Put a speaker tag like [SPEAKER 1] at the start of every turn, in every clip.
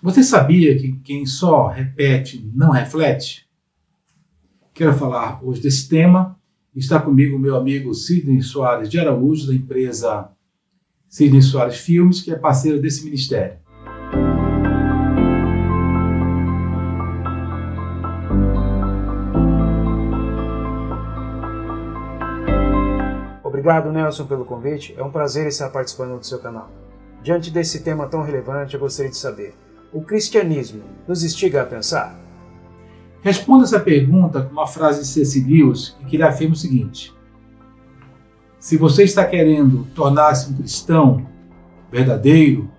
[SPEAKER 1] Você sabia que quem só repete não reflete? Quero falar hoje desse tema. Está comigo o meu amigo Sidney Soares de Araújo, da empresa Sidney Soares Filmes, que é parceiro desse ministério.
[SPEAKER 2] Obrigado, Nelson, pelo convite. É um prazer estar participando do seu canal. Diante desse tema tão relevante, eu gostaria de saber: o cristianismo nos instiga a pensar?
[SPEAKER 1] Responda essa pergunta com uma frase de C.S. Lewis, que ele afirma o seguinte: se você está querendo tornar-se um cristão verdadeiro,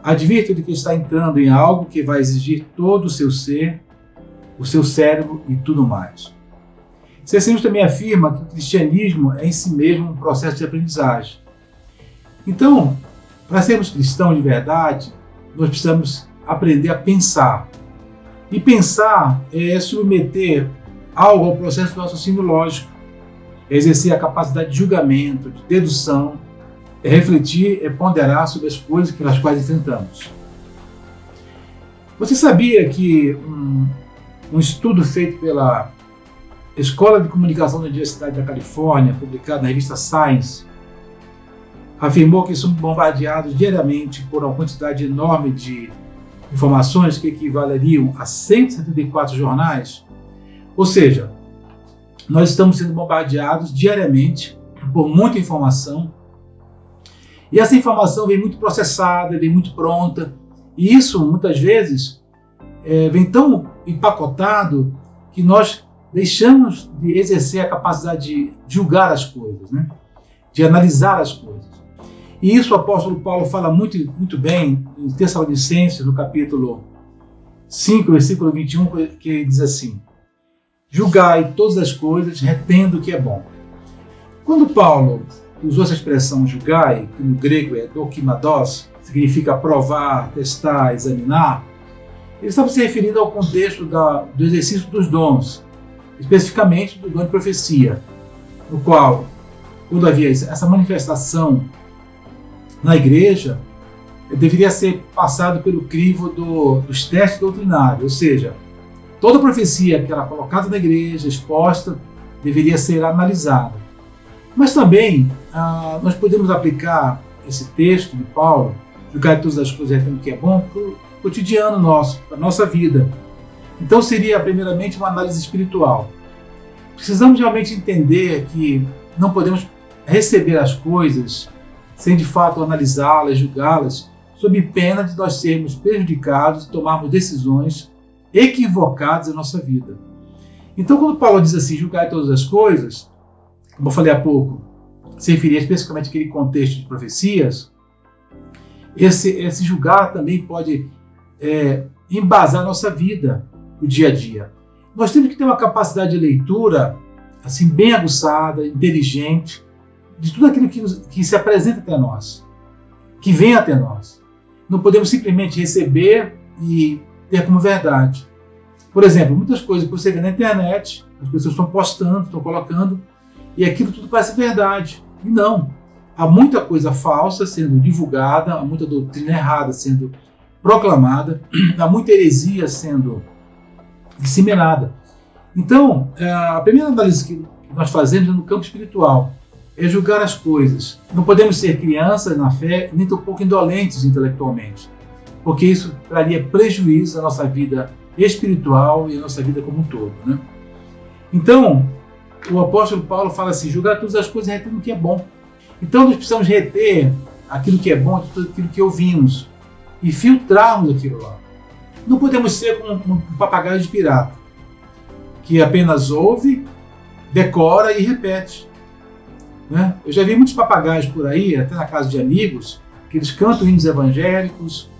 [SPEAKER 1] advirta de que está entrando em algo que vai exigir todo o seu ser, o seu cérebro e tudo mais. C.S. Lewis também afirma que o cristianismo é em si mesmo um processo de aprendizagem. Então, para sermos cristãos de verdade, nós precisamos aprender a pensar. E pensar é submeter algo ao processo do raciocínio lógico, é exercer a capacidade de julgamento, de dedução, é refletir, é ponderar sobre as coisas pelas quais enfrentamos. Você sabia que um estudo feito pela Escola de Comunicação da Universidade da Califórnia, publicado na revista Science, afirmou que somos bombardeados diariamente por uma quantidade enorme de informações que equivaleriam a 174 jornais? Ou seja, nós estamos sendo bombardeados diariamente por muita informação, e essa informação vem muito processada, vem muito pronta, e isso muitas vezes vem tão empacotado que nós deixamos de exercer a capacidade de julgar as coisas, né? De analisar as coisas. E isso o apóstolo Paulo fala muito bem em Tessalonicenses, no capítulo 5, versículo 21, que ele diz assim: julgai todas as coisas, retendo o que é bom. Quando Paulo usou essa expressão julgai, que no grego é dokimados, significa provar, testar, examinar, ele estava se referindo ao contexto do exercício dos dons, especificamente do dom de profecia, no qual, quando havia essa manifestação na igreja, deveria ser passado pelo crivo dos testes doutrinários, ou seja, toda profecia que era colocada na igreja, exposta, deveria ser analisada. Mas também nós podemos aplicar esse texto de Paulo, julgar todas as coisas retendo o que é bom, para o cotidiano nosso, para a nossa vida. Então seria primeiramente uma análise espiritual. Precisamos realmente entender que não podemos receber as coisas sem de fato analisá-las, julgá-las, sob pena de nós sermos prejudicados e tomarmos decisões equivocadas na nossa vida. Então, quando Paulo diz assim, julgai todas as coisas, como eu falei há pouco, se referia especificamente àquele contexto de profecias, esse julgar também pode embasar a nossa vida, o dia a dia. Nós temos que ter uma capacidade de leitura assim, bem aguçada, inteligente, de tudo aquilo que se apresenta até nós, que vem até nós. Não podemos simplesmente receber e ter como verdade. Por exemplo, muitas coisas que você vê na internet, as pessoas estão postando, estão colocando, e aquilo tudo parece verdade. E não. Há muita coisa falsa sendo divulgada, há muita doutrina errada sendo proclamada, há muita heresia sendo disseminada. Então, a primeira análise que nós fazemos é no campo espiritual, é julgar as coisas. Não podemos ser crianças na fé, nem tampouco indolentes intelectualmente, porque isso traria prejuízo à nossa vida espiritual e à nossa vida como um todo, né? Então, o apóstolo Paulo fala assim, julgar todas as coisas retendo o que é bom. Então, nós precisamos reter aquilo que é bom, tudo aquilo que ouvimos, e filtrarmos aquilo lá. Não podemos ser como um papagaio de pirata, que apenas ouve, decora e repete. Né? Eu já vi muitos papagaios por aí, até na casa de amigos, que eles cantam hinos evangélicos,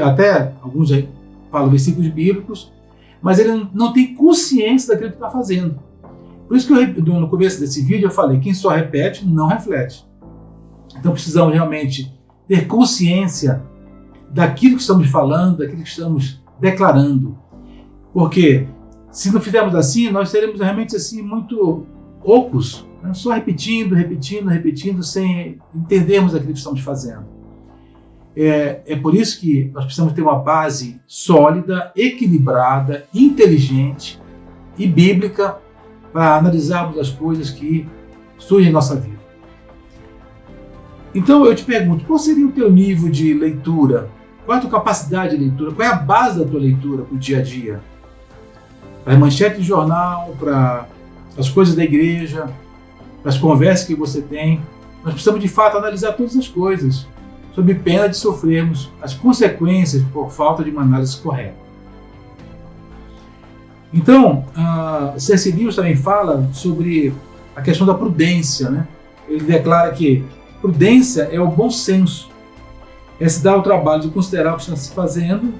[SPEAKER 1] até alguns falam versículos bíblicos, mas ele não tem consciência daquilo que está fazendo. Por isso que no começo desse vídeo eu falei, quem só repete, não reflete. Então precisamos realmente ter consciência daquilo que estamos falando, daquilo que estamos declarando. Porque se não fizermos assim, nós seremos realmente assim muito ocos, né? Só repetindo, sem entendermos aquilo que estamos fazendo. É por isso que nós precisamos ter uma base sólida, equilibrada, inteligente e bíblica para analisarmos as coisas que surgem em nossa vida. Então eu te pergunto, qual seria o teu nível de leitura? Qual é a tua capacidade de leitura? Qual é a base da tua leitura para o dia a dia? Para as manchetes de jornal, para as coisas da igreja, para as conversas que você tem. Nós precisamos de fato analisar todas as coisas, sob pena de sofrermos as consequências por falta de uma análise correta. Então, C.S. Lewis também fala sobre a questão da prudência, né? Ele declara que prudência é o bom senso, é se dar o trabalho de considerar o que está se fazendo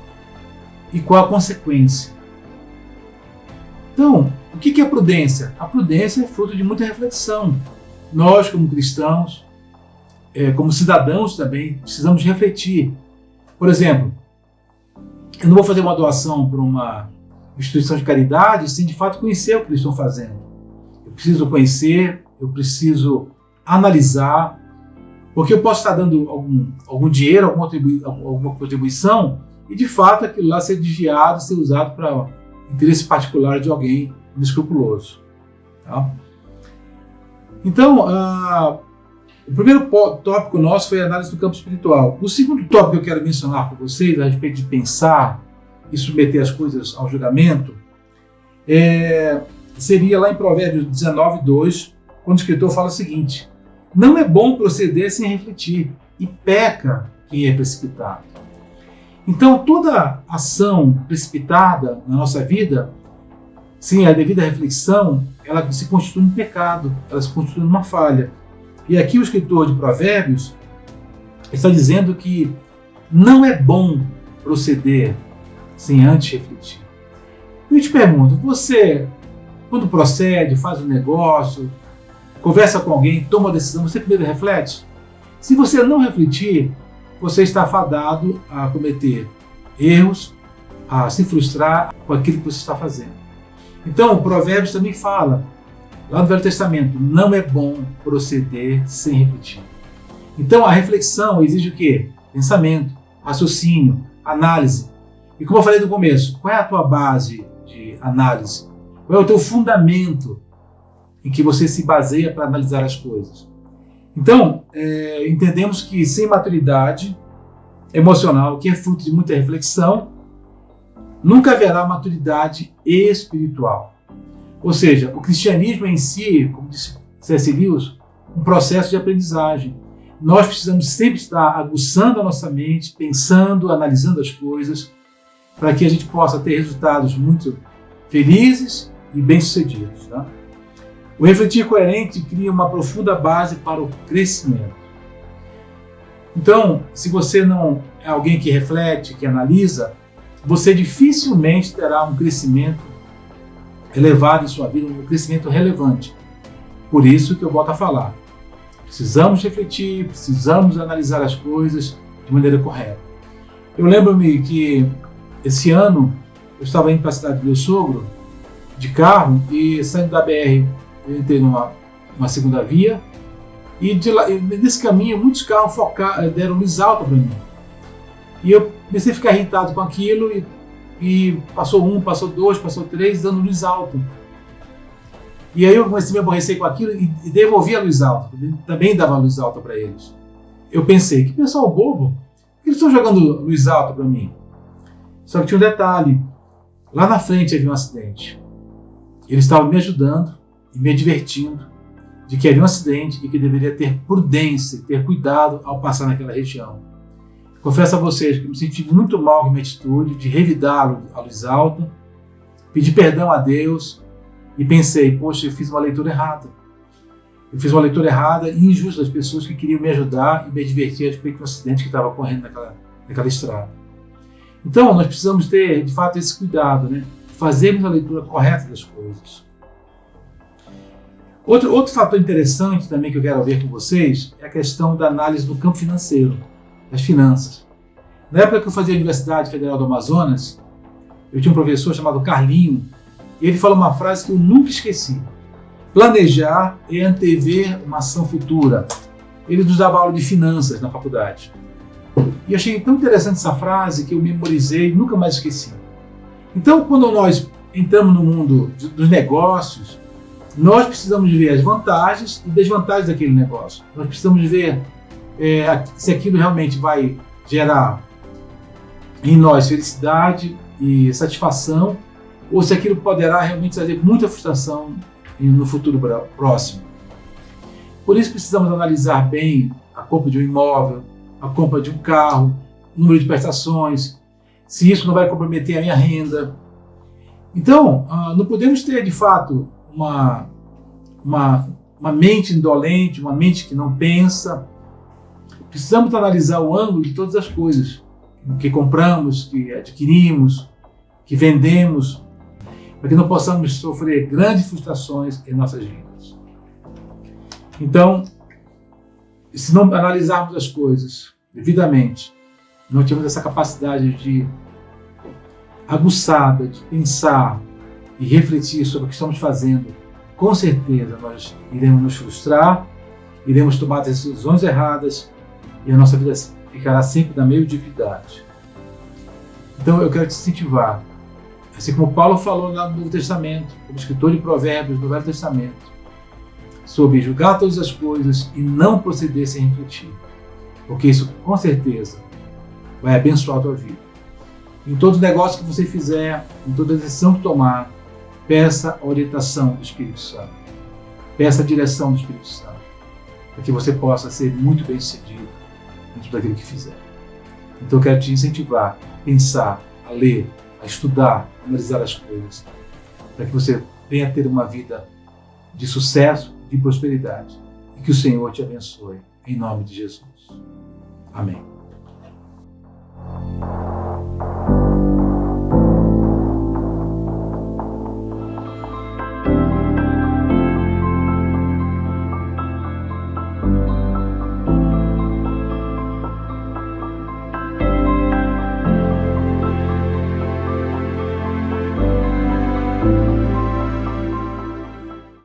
[SPEAKER 1] e qual a consequência. Então, o que é prudência? A prudência é fruto de muita reflexão. Nós, como cristãos, como cidadãos também, precisamos refletir. Por exemplo, eu não vou fazer uma doação para uma instituição de caridade sem de fato conhecer o que eles estão fazendo. Eu preciso conhecer, eu preciso analisar, porque eu posso estar dando algum dinheiro, alguma contribuição, e de fato aquilo lá ser desviado, ser usado para interesse particular de alguém inescrupuloso. Tá? Então, o primeiro tópico nosso foi a análise do campo espiritual. O segundo tópico que eu quero mencionar para vocês, a respeito de pensar e submeter as coisas ao julgamento, seria lá em Provérbios 19:2, quando o escritor fala o seguinte: não é bom proceder sem refletir, e peca quem é precipitado. Então, toda ação precipitada na nossa vida, sem a devida reflexão, ela se constitui um pecado, ela se constitui uma falha. E aqui o escritor de Provérbios está dizendo que não é bom proceder sem antes refletir. Eu te pergunto, você, quando procede, faz um negócio, conversa com alguém, toma uma decisão, você primeiro reflete? Se você não refletir, você está fadado a cometer erros, a se frustrar com aquilo que você está fazendo. Então, o Provérbios também fala, lá no Velho Testamento, não é bom proceder sem refletir. Então, a reflexão exige o quê? Pensamento, raciocínio, análise. E como eu falei no começo, qual é a tua base de análise? Qual é o teu fundamento em que você se baseia para analisar as coisas? Então, entendemos que sem maturidade emocional, que é fruto de muita reflexão, nunca haverá maturidade espiritual. Ou seja, o cristianismo em si, como disse C.S. Lewis, um processo de aprendizagem. Nós precisamos sempre estar aguçando a nossa mente, pensando, analisando as coisas, para que a gente possa ter resultados muito felizes e bem-sucedidos. Tá? O refletir coerente cria uma profunda base para o crescimento. Então, se você não é alguém que reflete, que analisa, você dificilmente terá um crescimento elevado em sua vida, um crescimento relevante. Por isso que eu volto a falar. Precisamos refletir, precisamos analisar as coisas de maneira correta. Eu lembro-me que esse ano eu estava indo para a cidade do meu sogro de carro e saindo da BR, eu entrei numa segunda via e nesse caminho muitos carros deram luz alta para mim. E eu comecei a ficar irritado com aquilo e passou um, passou dois, passou três, dando luz alta. E aí eu comecei a me aborrecer com aquilo e devolvi a luz alta, também dava luz alta para eles. Eu pensei, que pessoal bobo, por que eles estão jogando luz alta para mim? Só que tinha um detalhe, lá na frente havia um acidente. Eles estavam me ajudando e me advertindo de que havia um acidente e que deveria ter prudência, ter cuidado ao passar naquela região. Confesso a vocês que me senti muito mal com a minha atitude de revidar a luz alta, pedi perdão a Deus e pensei, poxa, eu fiz uma leitura errada. Eu fiz uma leitura errada e injusta das pessoas que queriam me ajudar e me advertir a respeito do acidente que estava ocorrendo naquela estrada. Então, nós precisamos ter, de fato, esse cuidado, né? Fazermos a leitura correta das coisas. Outro fator interessante também que eu quero ver com vocês é a questão da análise do campo financeiro, das finanças. Na época que eu fazia a Universidade Federal do Amazonas, eu tinha um professor chamado Carlinho, e ele falou uma frase que eu nunca esqueci. Planejar é antever uma ação futura. Ele nos dava aula de finanças na faculdade. E eu achei tão interessante essa frase que eu memorizei e nunca mais esqueci. Então, quando nós entramos no mundo dos negócios, nós precisamos ver as vantagens e desvantagens daquele negócio. Nós precisamos ver se aquilo realmente vai gerar em nós felicidade e satisfação, ou se aquilo poderá realmente trazer muita frustração no futuro próximo. Por isso precisamos analisar bem a compra de um imóvel, a compra de um carro, o número de prestações, se isso não vai comprometer a minha renda. Então, não podemos ter de fato uma mente indolente, uma mente que não pensa. Precisamos analisar o ângulo de todas as coisas que compramos, que adquirimos, que vendemos, para que não possamos sofrer grandes frustrações em nossas vidas. Então, se não analisarmos as coisas devidamente, não temos essa capacidade aguçada de pensar e refletir sobre o que estamos fazendo, com certeza nós iremos nos frustrar, iremos tomar decisões erradas e a nossa vida ficará sempre na mediocridade. Então eu quero te incentivar, assim como Paulo falou lá no Novo Testamento, como escritor de Provérbios do Velho Testamento, sobre julgar todas as coisas e não proceder sem refletir, porque isso com certeza vai abençoar a tua vida. Em todo negócio que você fizer, em toda decisão que tomar, peça a orientação do Espírito Santo, peça a direção do Espírito Santo, para que você possa ser muito bem sucedido dentro daquilo que fizer. Então eu quero te incentivar a pensar, a ler, a estudar, a analisar as coisas, para que você venha ter uma vida de sucesso, de prosperidade, e que o Senhor te abençoe, em nome de Jesus. Amém.